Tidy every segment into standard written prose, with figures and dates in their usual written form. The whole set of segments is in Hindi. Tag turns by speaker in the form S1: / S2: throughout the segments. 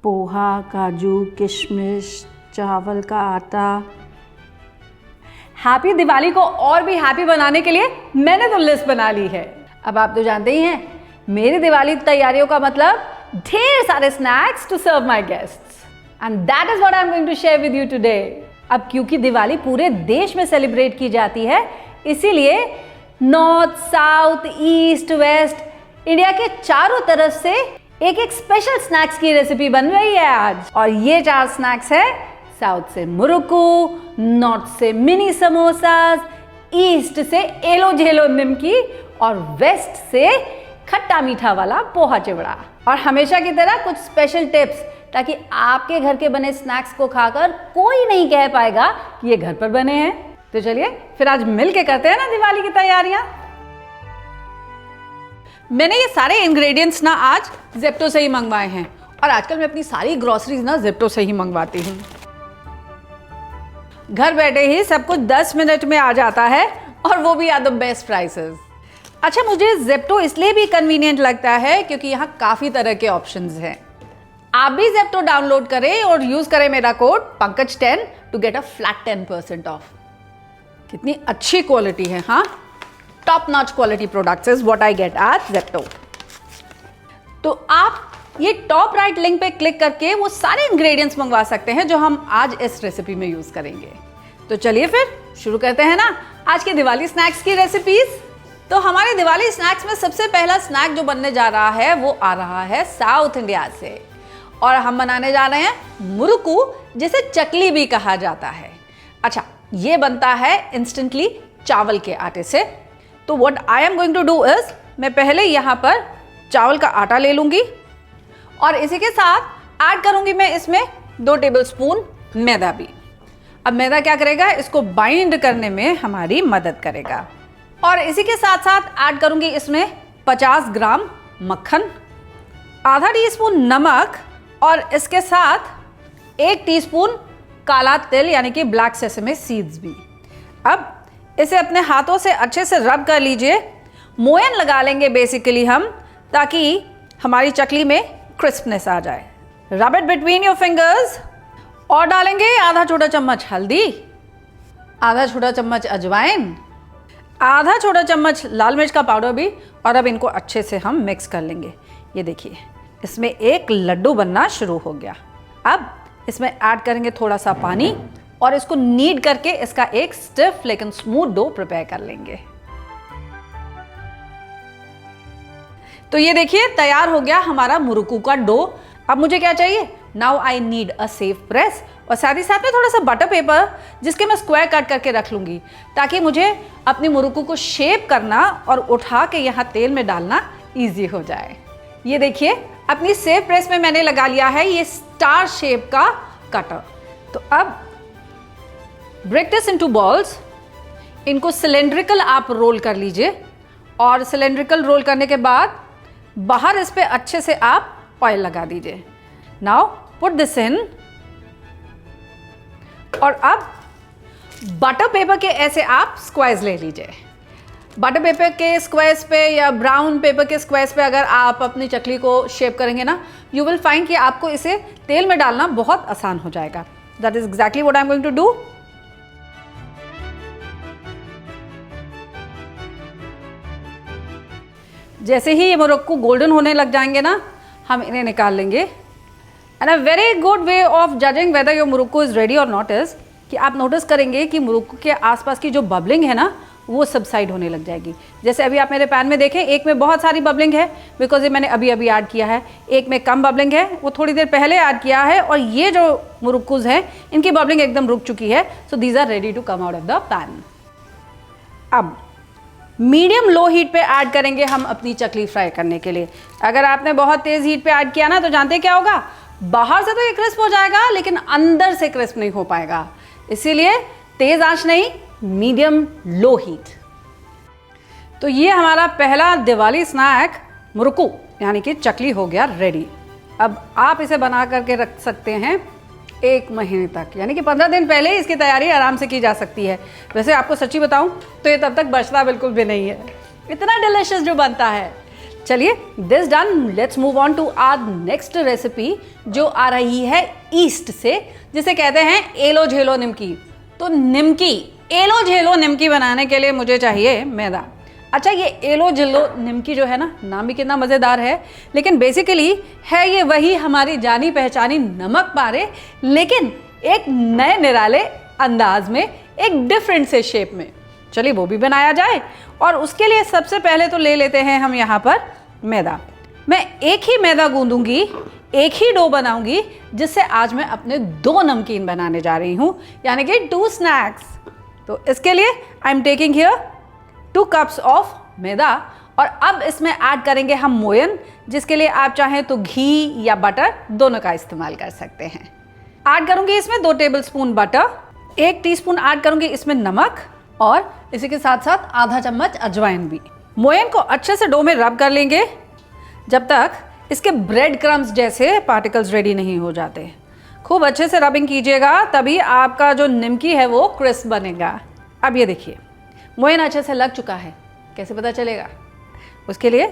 S1: पोहा, काजू, किशमिश, चावल का आटा।
S2: हैप्पी दिवाली को और भी हैप्पी बनाने के लिए मैंने तो लिस्ट बना ली है। अब आप तो जानते ही हैं, मेरी दिवाली तैयारियों का मतलब ढेर सारे snacks to serve my guests, and that is what I am going to share with you today. अब क्योंकि दिवाली पूरे देश में सेलिब्रेट की जाती है, इसीलिए north, south, east, waste India के चारों तरफ से एक एक स्पेशल स्नैक्स की रेसिपी बन रही है आज। और ये 4 स्नैक्स है साउथ से मुरुक्कू, नॉर्थ से मिनी समोसास, ईस्ट से एलो झेलो निमकी और वेस्ट से खट्टा मीठा वाला पोहा चिवड़ा। और हमेशा की तरह कुछ स्पेशल टिप्स, ताकि आपके घर के बने स्नैक्स को खाकर कोई नहीं कह पाएगा कि ये घर पर बने हैं। तो चलिए फिर आज मिलके करते हैं ना दिवाली की तैयारियां। मैंने ये सारे इंग्रेडिएंट्स ना आज ज़ेप्टो से ही मंगवाए हैं, और आजकल मैं अपनी सारी ग्रोसरीज ना ज़ेप्टो से ही मंगवाती हूँ। घर बैठे ही सब कुछ 10 मिनट में आ जाता है, और वो भी एट द बेस्ट प्राइसेस। अच्छा, मुझे ज़ेप्टो इसलिए भी कन्वीनियंट लगता है क्योंकि यहाँ काफ़ी तरह के ऑप्शंस हैं। आप भी ज़ेप्टो डाउनलोड करें और यूज़ करें मेरा code PANKAJ10 to get a flat 10% off. कितनी अच्छी क्वालिटी है, हाँ, top notch quality products is what I get at Zepto. तो आप ये टॉप राइट लिंक पे क्लिक करके वो सारे इंग्रेडिएंट्स मंगवा सकते हैं जो हम आज इस रेसिपी में यूज करेंगे। तो चलिए फिर शुरू करते हैं ना आज के दिवाली स्नैक्स की रेसिपीज। तो हमारे दिवाली स्नैक्स में सबसे पहला स्नैक जो बनने जा रहा है वो आ रहा है साउथ इंडिया से, और हम बनाने जा रहे हैं मुरुक्कू, जिसे चकली भी कहा जाता है। अच्छा, ये बनता है इंस्टेंटली चावल के आटे से। तो what I am going to do is, मैं पहले यहाँ पर चावल का आटा ले लूंगी और इसी के साथ ऐड करूंगी मैं इसमें 2 टेबलस्पून मैदा भी। अब मैदा क्या करेगा, इसको बाइंड करने में हमारी मदद करेगा। और इसी के साथ साथ ऐड करूंगी इसमें 50 ग्राम मक्खन, आधा टीस्पून नमक, और इसके साथ 1 टीस्पून काला तिल यानी कि ब्लैक सेसमे सीड्स भी। अब इसे अपने हाथों से अच्छे से रब कर लीजिए, मोयन लगा लेंगे बेसिकली हम, ताकि हमारी चकली में क्रिस्पनेस आ जाए। Rub it between your fingers. और डालेंगे आधा छोटा चम्मच हल्दी, आधा छोटा चम्मच अजवाइन, आधा छोटा चम्मच लाल मिर्च का पाउडर भी, और अब इनको अच्छे से हम मिक्स कर लेंगे। ये देखिए, इसमें एक लड्डू बनना शुरू हो गया। अब इसमें ऐड करेंगे थोड़ा सा पानी, और इसको नीड करके इसका एक स्टिफ लेकिन स्मूथ डो प्रिपेयर कर लेंगे। तो ये देखिए तैयार हो गया हमारा मुरुक्कू का डो। अब मुझे क्या चाहिए, now I need a safe press, और साथ ही साथ में थोड़ा सा बटर पेपर जिसके मैं स्क्वायर कट करके रख लूंगी, ताकि मुझे अपनी मुरुक्कू को शेप करना और उठा के यहाँ तेल में डालना ईजी हो जाए। ये देखिए अपनी सेफ प्रेस में मैंने लगा लिया है ये स्टार शेप का कटर। तो अब ब्रेक दिस इनटू बॉल्स। इनको सिलेंड्रिकल आप रोल कर लीजिए, और सिलेंड्रिकल रोल करने के बाद बाहर इस पे अच्छे से आप ऑयल लगा दीजिए। नाउ पुट दिस इन, और अब बटर पेपर के ऐसे आप स्क्वायर्स ले लीजिए। बटर पेपर के स्क्वायर्स पे या ब्राउन पेपर के स्क्वायर्स पे अगर आप अपनी चकली को शेप करेंगे ना, यू विल फाइंड कि आपको इसे तेल में डालना बहुत आसान हो जाएगा। That is exactly what I am going to do. जैसे ही ये मुरुक्कू गोल्डन होने लग जाएंगे ना, हम इन्हें निकाल लेंगे। And a very good way of judging whether your murukku is ready और नॉट इज कि आप नोटिस करेंगे कि मुरुक्कू के आसपास की जो बबलिंग है ना, वो सबसाइड होने लग जाएगी। जैसे अभी आप मेरे पैन में देखें, एक में बहुत सारी बबलिंग है बिकॉज ये मैंने अभी अभी ऐड किया है, एक में कम बबलिंग है, वो थोड़ी देर पहले ऐड किया है, और ये जो मुरुक्कूज हैं इनकी बबलिंग एकदम रुक चुकी है। So these are ready to come out of the pan. अब मीडियम लो हीट पे ऐड करेंगे हम अपनी चकली फ्राई करने के लिए। अगर आपने बहुत तेज हीट पे ऐड किया ना, तो जानते क्या होगा, बाहर से तो ये क्रिस्प हो जाएगा लेकिन अंदर से क्रिस्प नहीं हो पाएगा। इसीलिए तेज आंच नहीं, मीडियम लो हीट। तो ये हमारा पहला दिवाली स्नैक मुरुक्कू यानी कि चकली हो गया रेडी। अब आप इसे बना करके रख सकते हैं 1 महीने तक, यानी कि 15 दिन पहले ही इसकी तैयारी आराम से की जा सकती है। वैसे आपको सच्ची बताऊं तो ये तब तक बचता बिल्कुल भी नहीं है, इतना डिलिशियस जो बनता है। चलिए this done, let's move on to our next recipe जो आ रही है ईस्ट से, जिसे कहते हैं एलो झेलो निमकी। तो निमकी, एलो झेलो निमकी बनाने के लिए मुझे चाहिए मैदा। अच्छा, ये एलो झेलो निमकी जो है ना, नाम भी कितना मज़ेदार है, लेकिन बेसिकली है ये वही हमारी जानी पहचानी नमक पारे, लेकिन एक नए निराले अंदाज में, एक डिफरेंट से शेप में। चलिए वो भी बनाया जाए। और उसके लिए सबसे पहले तो ले लेते हैं हम यहाँ पर मैदा। मैं एक ही मैदा गूंदूंगी, एक ही डो बनाऊंगी, जिससे आज मैं अपने 2 नमकीन बनाने जा रही हूँ, यानी कि 2 स्नैक्स। तो इसके लिए I am taking here 2 cups of maida. और अब इसमें ऐड करेंगे हम मोयन, जिसके लिए आप चाहें तो घी या बटर दोनों का इस्तेमाल कर सकते हैं। ऐड करूंगी इसमें 2 टेबलस्पून बटर, 1 टीस्पून ऐड करूंगी इसमें नमक, और इसी के साथ साथ आधा चम्मच अजवाइन भी। मोयन को अच्छे से डो में रब कर लेंगे जब तक इसके ब्रेड क्रम्स जैसे पार्टिकल्स रेडी नहीं हो जाते। खूब अच्छे से रबिंग कीजिएगा, तभी आपका जो निमकी है वो क्रिस्प बनेगा। अब ये देखिए मोयन अच्छे से लग चुका है। कैसे पता चलेगा? उसके लिए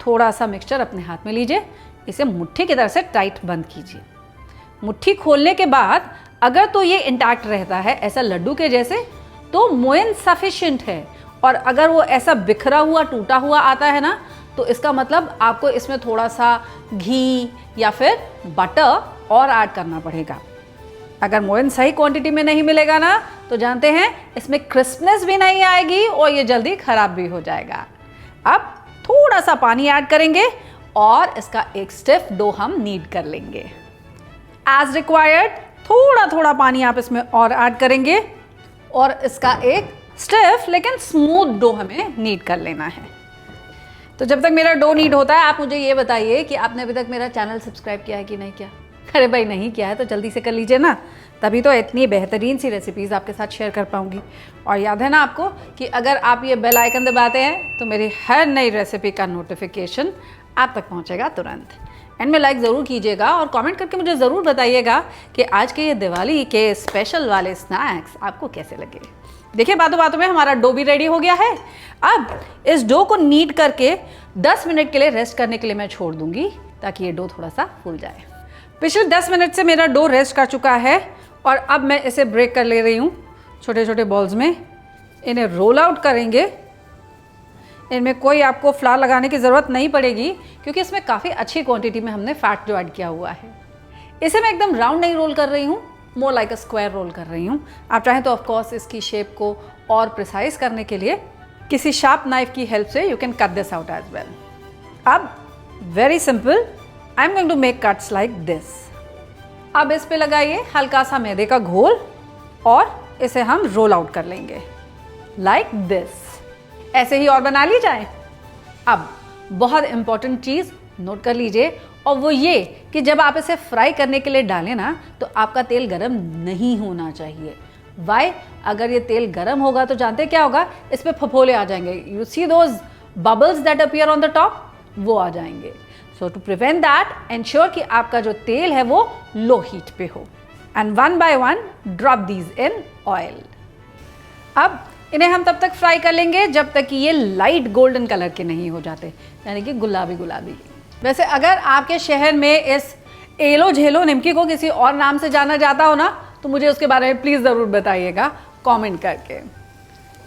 S2: थोड़ा सा मिक्सचर अपने हाथ में लीजिए, इसे मुट्ठी की तरह से टाइट बंद कीजिए। मुट्ठी खोलने के बाद अगर तो ये इंटैक्ट रहता है ऐसा लड्डू के जैसे, तो मोयन सफिशिएंट है। और अगर वो ऐसा बिखरा हुआ टूटा हुआ आता है ना, तो इसका मतलब आपको इसमें थोड़ा सा घी या फिर बटर और ऐड करना पड़ेगा। अगर मोयन सही क्वांटिटी में नहीं मिलेगा ना, तो जानते हैं इसमें क्रिस्पनेस भी नहीं आएगी और ये जल्दी खराब भी हो जाएगा। अब थोड़ा सा पानी ऐड करेंगे और इसका एक स्टिफ डो हम नीड कर लेंगे। एज रिक्वायर्ड थोड़ा थोड़ा पानी आप इसमें और ऐड करेंगे और इसका एक स्टिफ लेकिन स्मूथ डो हमें नीड कर लेना है। तो जब तक मेरा डो नीड होता है, आप मुझे ये बताइए कि आपने अभी तक मेरा चैनल सब्सक्राइब किया है कि नहीं किया। अरे भाई नहीं किया है तो जल्दी से कर लीजिए ना, तभी तो इतनी बेहतरीन सी रेसिपीज़ आपके साथ शेयर कर पाऊंगी। और याद है ना आपको कि अगर आप ये बेल आइकन दबाते हैं तो मेरी हर नई रेसिपी का नोटिफिकेशन आप तक पहुंचेगा तुरंत। एंड में लाइक ज़रूर कीजिएगा और कमेंट करके मुझे ज़रूर बताइएगा कि आज के ये दिवाली के स्पेशल वाले स्नैक्स आपको कैसे लगे। देखिए बातों बातों में हमारा डो भी रेडी हो गया है। अब इस डो को नीड करके 10 मिनट के लिए रेस्ट करने के लिए मैं छोड़ दूंगी, ताकि ये डो थोड़ा सा फूल जाए। पिछले 10 मिनट से मेरा डो रेस्ट कर चुका है और अब मैं इसे ब्रेक कर ले रही हूँ छोटे छोटे बॉल्स में। इन्हें रोल आउट करेंगे। इनमें कोई आपको फ्लावर लगाने की ज़रूरत नहीं पड़ेगी, क्योंकि इसमें काफ़ी अच्छी क्वांटिटी में हमने फैट जो ऐड किया हुआ है। इसे मैं एकदम राउंड नहीं रोल कर रही हूँ, more like a square roll कर रही हूँ। आप चाहें तो ऑफकोर्स इसकी शेप को और प्रिसाइज करने के लिए किसी शार्प नाइफ की हेल्प से you can cut this out as well. अब very simple, I am going to make cuts like this. अब इस पे लगाइए हल्का सा मैदे का घोल और इसे हम रोल आउट कर लेंगे लाइक दिस। ऐसे ही और बना ली जाए। अब बहुत इंपॉर्टेंट चीज़ नोट कर लीजिए, और वो ये कि जब आप इसे फ्राई करने के लिए डालें ना, तो आपका तेल गरम नहीं होना चाहिए। वाई? अगर ये तेल गरम होगा तो जानते क्या होगा, इस पे फफोले आ जाएंगे। You see those bubbles that appear on the top, वो आ जाएंगे। सो टू प्रिवेंट दैट, एंश्योर कि आपका जो तेल है वो लो हीट पे हो। And one by one drop these in oil. अब इन्हें हम तब तक फ्राई कर लेंगे जब तक कि ये लाइट गोल्डन कलर के नहीं हो जाते, यानी कि गुलाबी गुलाबी। वैसे अगर आपके शहर में इस एलो झेलो निमकी को किसी और नाम से जाना जाता हो ना, तो मुझे उसके बारे में प्लीज़ ज़रूर बताइएगा कमेंट करके।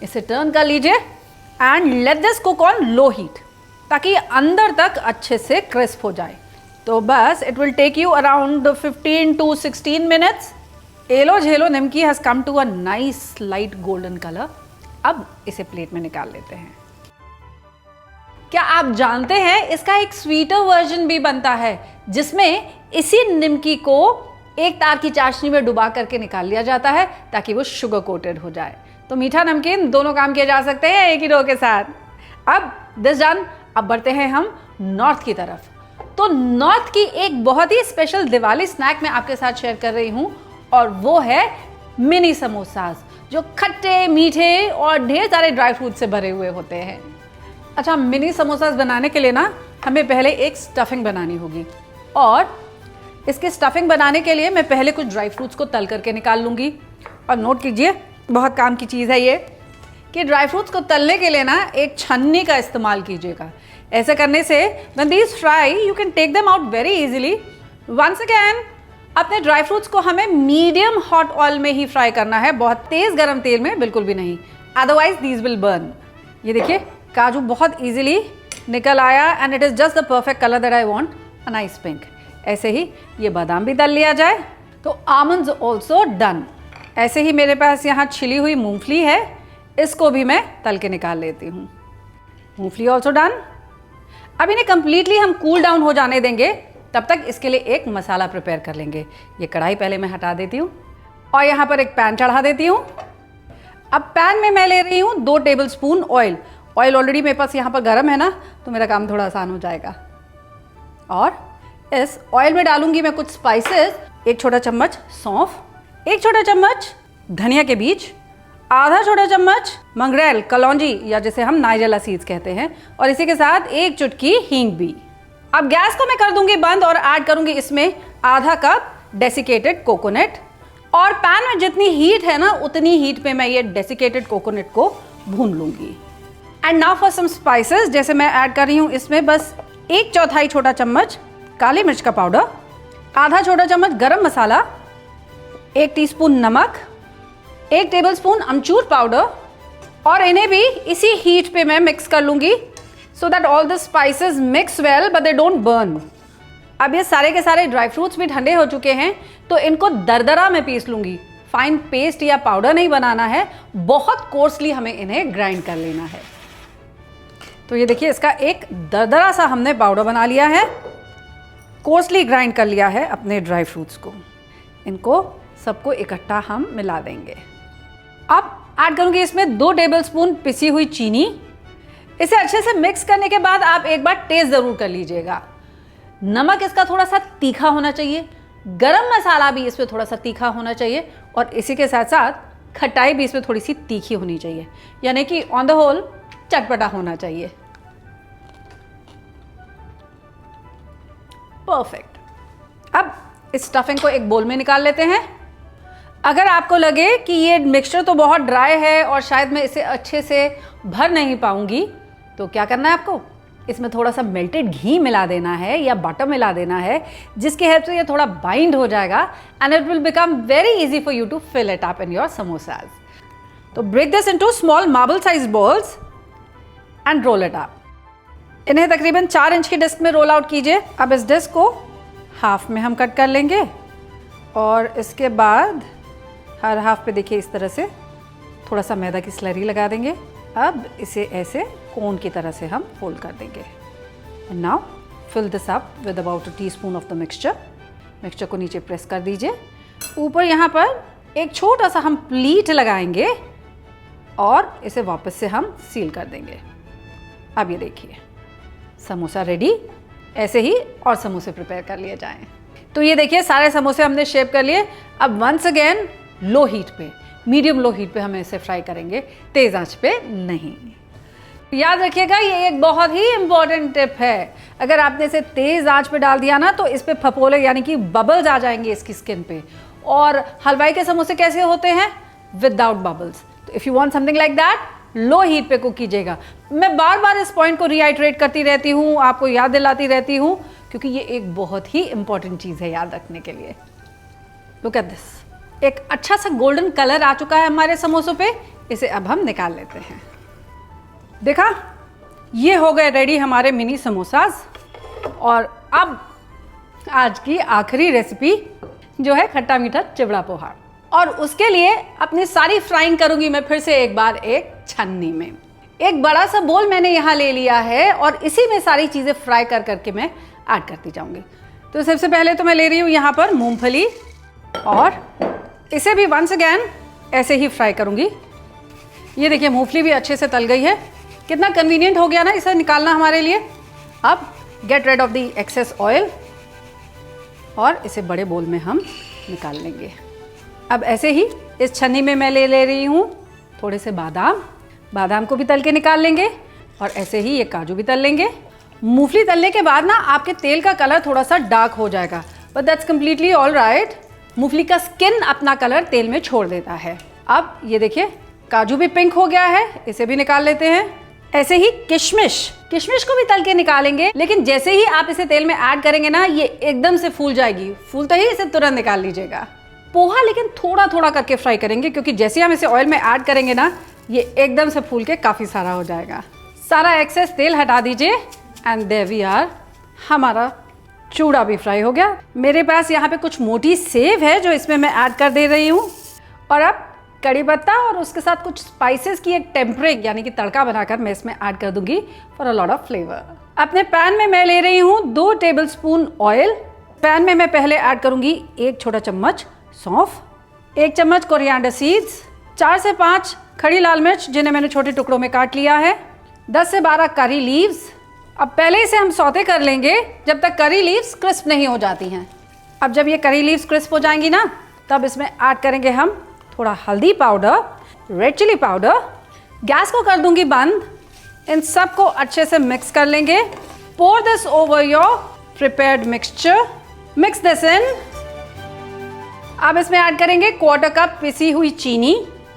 S2: इसे टर्न कर लीजिए and let this cook on low heat, ताकि अंदर तक अच्छे से क्रिस्प हो जाए। तो बस it will take you around 15 to 16 minutes. एलो झेलो nimki has come to a nice light golden colour. अब इसे प्लेट में निकाल लेते हैं। क्या आप जानते हैं इसका एक स्वीटर वर्जन भी बनता है, जिसमें इसी निमकी को एक तार की चाशनी में डुबा करके निकाल लिया जाता है ताकि वो शुगर कोटेड हो जाए। तो मीठा नमकीन दोनों काम किए जा सकते हैं एक ही डो के साथ। अब दिस डन, अब बढ़ते हैं हम नॉर्थ की तरफ। तो नॉर्थ की एक बहुत ही स्पेशल दिवाली स्नैक मैं आपके साथ शेयर कर रही हूँ, और वो है मिनी समोसाज, जो खट्टे मीठे और ढेर सारे ड्राई फ्रूट से भरे हुए होते हैं। अच्छा, मिनी समोसाज बनाने के लिए ना हमें पहले एक स्टफिंग बनानी होगी, और इसकी स्टफिंग बनाने के लिए मैं पहले कुछ ड्राई फ्रूट्स को तल करके निकाल लूँगी। और नोट कीजिए, बहुत काम की चीज़ है ये। कि ड्राई फ्रूट्स को तलने के लिए ना एक छन्नी का इस्तेमाल कीजिएगा। ऐसे करने से when these fry you can take them out very easily. Once again अपने ड्राई फ्रूट्स को हमें मीडियम हॉट ऑयल में ही फ्राई करना है, बहुत तेज गरम तेल में बिल्कुल भी नहीं, अदरवाइज दीज विल बर्न। ये देखिए काजू बहुत इजीली निकल आया and it is just the perfect colour that I want, a nice pink. ऐसे ही ये बादाम भी तल लिया जाए। तो आमंड्स ऑल्सो डन। ऐसे ही मेरे पास यहाँ छिली हुई मूंगफली है, इसको भी मैं तल के निकाल लेती हूँ। मूंगफली ऑल्सो डन। अब इन्हें कंप्लीटली हम कूल डाउन हो जाने देंगे, तब तक इसके लिए एक मसाला प्रिपेयर कर लेंगे। ये कढ़ाई पहले मैं हटा देती हूँ और यहाँ पर एक पैन चढ़ा देती हूँ। अब पैन में मैं ले रही हूँ 2 टेबलस्पून ऑयल। ऑयल ऑलरेडी मेरे पास यहाँ पर गर्म है ना, तो मेरा काम थोड़ा आसान हो जाएगा। और इस ऑयल में डालूंगी मैं कुछ स्पाइसेस। 1 छोटा चम्मच सौंफ, 1 छोटा चम्मच धनिया के बीज, आधा छोटा चम्मच मंगरेल कलौंजी या जिसे हम नाइजेला सीड्स कहते हैं, और इसी के साथ 1 चुटकी हींग भी। अब गैस को मैं कर दूंगी बंद और ऐड करूंगी इसमें आधा कप डेसिकेटेड कोकोनट। और पैन में जितनी हीट है ना उतनी हीट पे मैं ये डेसिकेटेड कोकोनट को भून लूंगी। And now for some spices, जैसे मैं ऐड कर रही हूँ इसमें बस 1/4 छोटा चम्मच काली मिर्च का पाउडर, आधा छोटा चम्मच गरम मसाला, 1 टीस्पून नमक, 1 टेबलस्पून अमचूर पाउडर, और इन्हें भी इसी हीट पे मैं मिक्स कर लूंगी so that all the spices mix well but they don't burn। अब ये सारे के सारे ड्राई फ्रूट्स भी ठंडे हो चुके हैं, तो इनको दरदरा में पीस लूंगी। फाइन पेस्ट या पाउडर नहीं बनाना है, बहुत कोर्सली हमें इन्हें ग्राइंड कर लेना है। तो ये देखिए इसका एक दरदरा सा हमने पाउडर बना लिया है, कोर्सली ग्राइंड कर लिया है अपने ड्राई फ्रूट्स को। इनको सबको इकट्ठा हम मिला देंगे। अब ऐड करूंगी इसमें 2 टेबलस्पून पिसी हुई चीनी। इसे अच्छे से मिक्स करने के बाद आप एक बार टेस्ट ज़रूर कर लीजिएगा। नमक इसका थोड़ा सा तीखा होना चाहिए, गरम मसाला भी इसमें थोड़ा सा तीखा होना चाहिए, और इसी के साथ साथ खटाई भी इसमें थोड़ी सी तीखी होनी चाहिए, यानी कि ऑन द होल चटपटा होना चाहिए। परफेक्ट। अब इस स्टफिंग को एक बोल में निकाल लेते हैं। अगर आपको लगे कि ये मिक्सचर तो बहुत ड्राई है और शायद मैं इसे अच्छे से भर नहीं पाऊंगी, तो क्या करना है आपको, इसमें थोड़ा सा मेल्टेड घी मिला देना है या बटर मिला देना है, जिसकी हेल्प से ये थोड़ा बाइंड हो जाएगा and it will become very easy for you to fill it up in your samosas. तो break this into small marble size balls and roll it up. इन्हें तकरीबन 4 इंच की डिस्क में रोल आउट कीजिए। अब इस डिस्क को हाफ में हम कट कर लेंगे और इसके बाद हर हाफ पे देखिए इस तरह से थोड़ा सा मैदा की स्लरी लगा देंगे। अब इसे ऐसे कोन की तरह से हम फोल्ड कर देंगे। And now fill this up with about 1 teaspoon of the mixture. Mixture को नीचे प्रेस कर दीजिए। ऊपर यहाँ पर एक छोटा सा हम प्लीट लगाएंगे और इसे वापस से हम सील कर देंगे। अब ये देखिए समोसा रेडी। ऐसे ही और समोसे प्रिपेयर कर लिए जाएं। तो ये देखिए सारे समोसे हमने शेप कर लिए। अब वंस अगेन लो हीट पे, मीडियम लो हीट पे हमें इसे फ्राई करेंगे, तेज आंच पे नहीं। याद रखिएगा ये एक बहुत ही इंपॉर्टेंट टिप है। अगर आपने इसे तेज आंच पे डाल दिया ना तो इस पे फपोले यानी कि बबल्स आ जाएंगे इसकी स्किन पे। और हलवाई के समोसे कैसे होते हैं, विदाउट बबल्स। तो if you want something like that, low heat पे कुक कीजिएगा। मैं बार बार इस पॉइंट को रीआइट्रेट करती रहती हूँ, आपको याद दिलाती रहती हूँ, क्योंकि ये एक बहुत ही इंपॉर्टेंट चीज़ है याद रखने के लिए। लुक एट दिस, एक अच्छा सा गोल्डन कलर आ चुका है हमारे समोसों पे। इसे अब हम निकाल लेते हैं। देखा, ये हो गए रेडी हमारे मिनी समोसाज। और अब आज की आखिरी रेसिपी जो है खट्टा मीठा चिवड़ा पोहा। और उसके लिए अपनी सारी फ्राइंग करूंगी मैं फिर से एक बार एक छन्नी में। एक बड़ा सा बोल मैंने यहाँ ले लिया है और इसी में सारी चीज़ें फ्राई कर करके मैं ऐड करती जाऊंगी। तो सबसे पहले तो मैं ले रही हूँ यहाँ पर मूंगफली और इसे भी वंस अगेन ऐसे ही फ्राई करूंगी। ये देखिए मूंगफली भी अच्छे से तल गई है। कितना कन्वीनियंट हो गया ना इसे निकालना हमारे लिए। अब get rid of the excess oil और इसे बड़े बोल में हम निकाल लेंगे। अब ऐसे ही इस छन्नी में मैं ले रही हूँ थोड़े से बादाम को भी तल के निकाल लेंगे और ऐसे ही ये काजू भी तल लेंगे। मूंगफली तलने के बाद ना आपके तेल का कलर थोड़ा सा डार्क हो जाएगा, but that's completely all right. मूंगफली का स्किन अपना कलर तेल में छोड़ देता है। अब ये देखिए काजू भी पिंक हो गया है, इसे भी निकाल लेते हैं। ऐसे ही किशमिश को भी तल के निकालेंगे, लेकिन जैसे ही आप इसे तेल में ऐड करेंगे ना, ये एकदम से फूल जाएगी। फूलते ही इसे तुरंत निकाल लीजिएगा। पोहा लेकिन थोड़ा थोड़ा करके फ्राई करेंगे, क्योंकि जैसे हम इसे ऑयल में ऐड करेंगे ना, ये एकदम से फूल के काफ़ी सारा हो जाएगा। सारा एक्सेस तेल हटा दीजिए एंड देयर वी आर, हमारा चूड़ा भी फ्राई हो गया। मेरे पास यहाँ पे कुछ मोटी सेव है जो इसमें मैं ऐड कर दे रही हूँ। और अब कड़ी पत्ता और उसके साथ कुछ स्पाइसेस की एक टेम्परिंग यानी कि तड़का बनाकर मैं इसमें ऐड कर दूंगी for a lot of flavour. अपने पैन में मैं ले रही हूँ 2 टेबलस्पून ऑयल। पैन में मैं पहले ऐड करूंगी 1 छोटा चम्मच सौंफ, 1 चम्मच कोरिएंडर सीड्स, 4 से 5 खड़ी लाल मिर्च जिन्हें मैंने छोटे टुकड़ों में काट लिया है, 10 से 12 करी लीव्स। अब पहले इसे हम सौते कर लेंगे जब तक करी लीव्स क्रिस्प नहीं हो जाती हैं। अब जब ये करी लीव्स क्रिस्प हो जाएंगी ना, तब इसमें ऐड करेंगे हम थोड़ा हल्दी powder, red chilli powder. Gas को कर दूंगी बंद। इन सब को अच्छे से मिक्स कर लेंगे। Pour this over your prepared mixture, mix this in. अब इसमें ऐड करेंगे 1/4 कप पिसी हुई चीनी।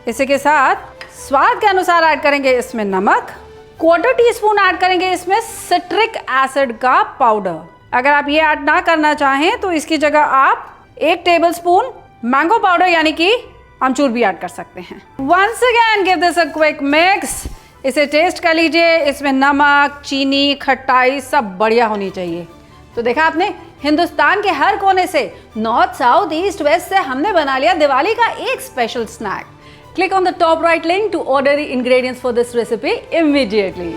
S2: इसी के साथ स्वाद के अनुसार ऐड करेंगे इसमें नमक। 1/4 टीस्पून ऐड करेंगे इसमें सिट्रिक एसिड का पाउडर। अगर आप ये ऐड ना करना चाहें तो इसकी जगह आप 1 टेबलस्पून मैंगो पाउडर यानी कि अमचूर भी ऐड कर सकते हैं। Once again give this a quick mix. इसे टेस्ट कर लीजिए। इसमें नमक, चीनी, खट्टाई सब बढ़िया होनी चाहिए। तो देखा आपने, हिंदुस्तान के हर कोने से, नॉर्थ, साउथ, ईस्ट, वेस्ट से हमने बना लिया दिवाली का एक special snack. Click on the top right link to order the ingredients for this recipe immediately.